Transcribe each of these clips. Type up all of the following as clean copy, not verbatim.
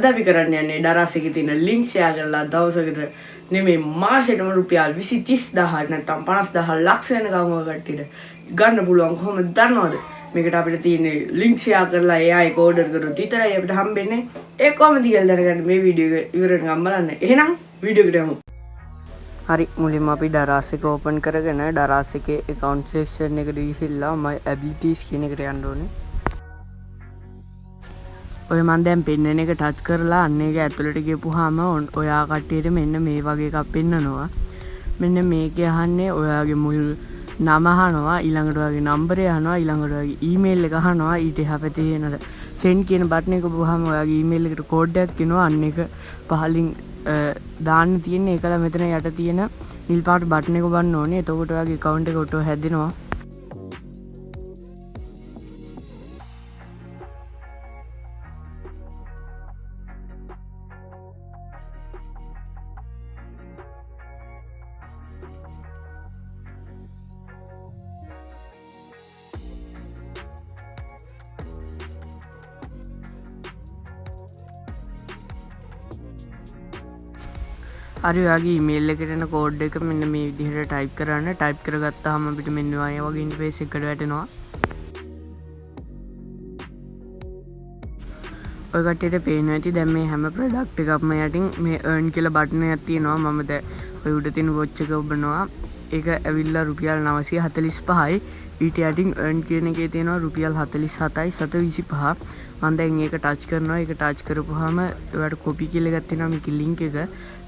අද අපි කරන්න යන්නේ ඩරාස් එකේ තියෙන ලින්ක් ෂෙයා කරලා දවසකට නෙමෙයි මාසෙටම රුපියල් 20000 නැත්නම් 50000 ලක්ෂ වෙනකම් ඔය කට්ටියට ගන්න පුළුවන් කොහොමද දන්නවද? මේකට අපිට තියෙන්නේ ලින්ක් ෂෙයා කරලා එයා ඒක ඕඩර් කරොත් විතරයි අපිට හම්බෙන්නේ. ඒ කොහොමද කියලා දැනගන්න මේ වීඩියෝ එක ඉවරනකම් බලන්න. එහෙනම් වීඩියෝ එකට යමු. හරි මුලින්ම අපි ඩරාස් එක ඕපන් කරගෙන ඩරාස් එකේ account section එකට ගිහිල්ලා my abilities කියන එකට යන්න ඕනේ. ඔය මන් දැන් පෙන්නන එක ටච් කරලා අන්න ඒක ඇතුළට ගිහපුවාම ඔයා කට්ටියට මෙන්න මේ වගේ එකක් පෙන්නනවා. මෙන්න මේකේ අහන්නේ ඔයාගේ මුල් නම අහනවා, ඊළඟට ඔයාගේ නම්බරය අහනවා, ඊළඟට ඔයාගේ ඊමේල් එක අහනවා. ඊට එහා පැත්තේ තියෙන send කියන බටන් එක ඔබවහම ඔයාගේ ඊමේල් එකට කෝඩ් එකක් එනවා. අන්න එක පහලින් දාන්න තියෙන්නේ ඒකලා මෙතන යට තියෙන නිල් පාට බටන් එක ඔබන්න ඕනේ. එතකොට ඔයාගේ account එක ඔටෝ හැදෙනවා. හරි ඔයාගේ ඊමේල් එකට එන කෝඩ් එක මෙන්න මේ විදිහට ටයිප් කරන්න. ටයිප් කරගත්තාම අපිට මෙන්න ඔය වගේ ඉන්ටර්ෆේස් එකකට වැටෙනවා. ඔය කට්ටියට පේනවා ඇති දැන් මේ හැම ප්‍රොඩක්ට් එකක්ම යටින් මේ earn කියලා බටන් එකක් තියෙනවා. මම දැන් ඔය උඩ තියෙන watch එක ඔබනවා. ඒක ඇවිල්ලා රුපියල් 945යි. ඊට යටින් earn කියන එකේ තියෙනවා රුපියල් 47යි 725. මම දැන් ඒක ටච් කරනවා. ඒක ටච් කරපුවාම ඔයාලට copy කියලා එකක් තියෙනවා මේකේ link එක.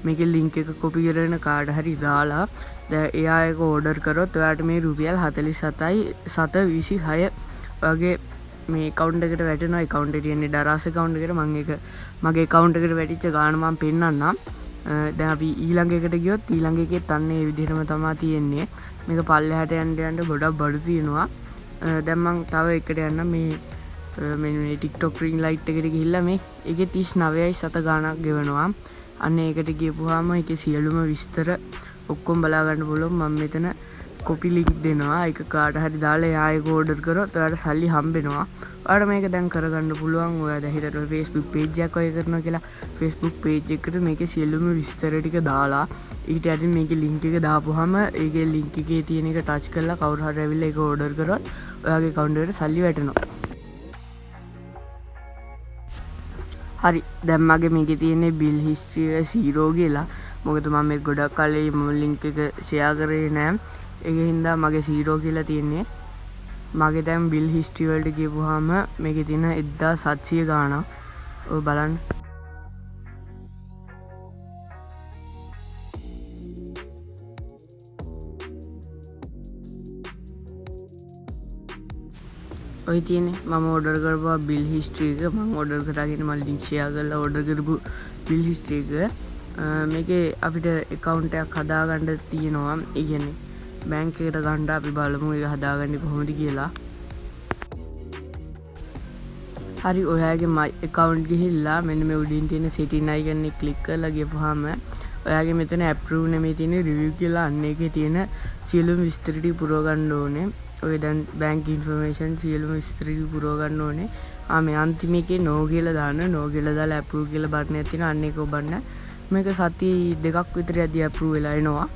මේකේ link එක copy කරගෙන කාඩ් හරි දාලා දැන් එයා ඒක order කරොත් ඔයාලට මේ රුපියල් 47යි 726 වගේ මේ account එකට වැටෙනවා. account එකේ තියෙන ඩරාස් account එකට මම ඒක මගේ account එකට වැටිච්ච ගාණ මම පෙන්නන්නම්. දැන් අපි ඊළඟ එකට ගියොත් ඊළඟ එකෙත් අන්න ඒ විදිහටම තමයි තියෙන්නේ. මේක පල්ලෙහාට යන්න යන්න ගොඩක් බඩු තියෙනවා. දැන් මම තව එකට යන්න මේ TikTok ring light එකට ගිහිල්ලා මේ ඒකේ 39යි 7 ගාණක් ගෙවනවා. අන්න ඒකට ගියපුවාම ඒකේ සියලුම විස්තර ඔක්කොම බලා ගන්න පුළුවන්. මම මෙතන copy link දෙනවා. ඒක කාට හරි දාලා එයා ඒක order කරොත් ඔයාලට සල්ලි හම්බෙනවා. ඔයාලට මේක දැන් කරගන්න පුළුවන්. ඔයා දැන් හිතට Facebook page එකක් ඔය කරනවා කියලා Facebook page එකට මේකේ සියලුම විස්තර ටික දාලා ඊට යටින් මේකේ link එක දාපුවාම ඒකේ link එකේ තියෙන එක touch කරලා කවුරු හරි ඇවිල්ලා ඒක order කරොත් ඔයාගේ account එකට සල්ලි වැටෙනවා. හරි දැන් මගේ මේකේ තියෙන්නේ bill history එක 0 කියලා. මොකද මම මේ ගොඩක් කලින් මම link එක share කරේ නෑ. ඒකෙන් හින්දා මගේ 0 කියලා තියෙන්නේ. මගේ දැන් bill history වලට ගිහුවාම මේකේ තියෙන 1700 ගාණක්. ඔය බලන්න. ඔය තියෙන්නේ මම order කරපුවා bill history එක. මම order කරාගෙන මම link share කරලා order කරපු bill history එක. මේකේ අපිට account එකක් හදාගන්න තියෙනවා. ඒ කියන්නේ බැංක් එකට ගන්න අපි බලමු ඒක හදාගන්නේ කොහොමද කියලා. හරි ඔයාගේ my account ගිහිල්ලා මෙන්න මේ උඩින් තියෙන setting icon එක click කරලා ගියපුවාම ඔයාගේ මෙතන approve නෙමෙයි තියෙන්නේ review කියලා අන්න එකේ තියෙන සියලුම විස්තර ටික පුරව ගන්න ඕනේ. ඔය දැන් bank information සියලුම විස්තර ටික පුරව ගන්න ඕනේ. මේ අන්තිම එකේ no කියලා දාන්න. no කියලා දාලා approve කියලා බටන් එකක් තියෙනවා. අන්න ඒක ඔබන්න. මේක සති දෙකක් විතර යද්දී approve වෙලා එනවා.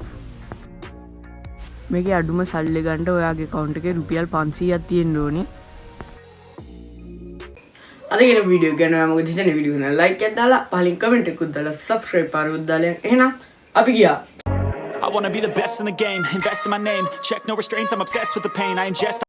මේකේ අඩුම සල්ලි ගන්න ඔයාගේ account එකේ රුපියල් 500ක් තියෙන්න ඕනේ. අද කියන වීඩියෝ එක ගැන ඔයා මොකද හිතන්නේ? වීඩියෝ එක like එකක් දාලා පහලින් comment එකකුත් දාලා subscribe පාරුත් දාලා එහෙනම් අපි ගියා. I wanna be the best in the game, invest in my name, check no restraints, I'm obsessed with the pain I ingest.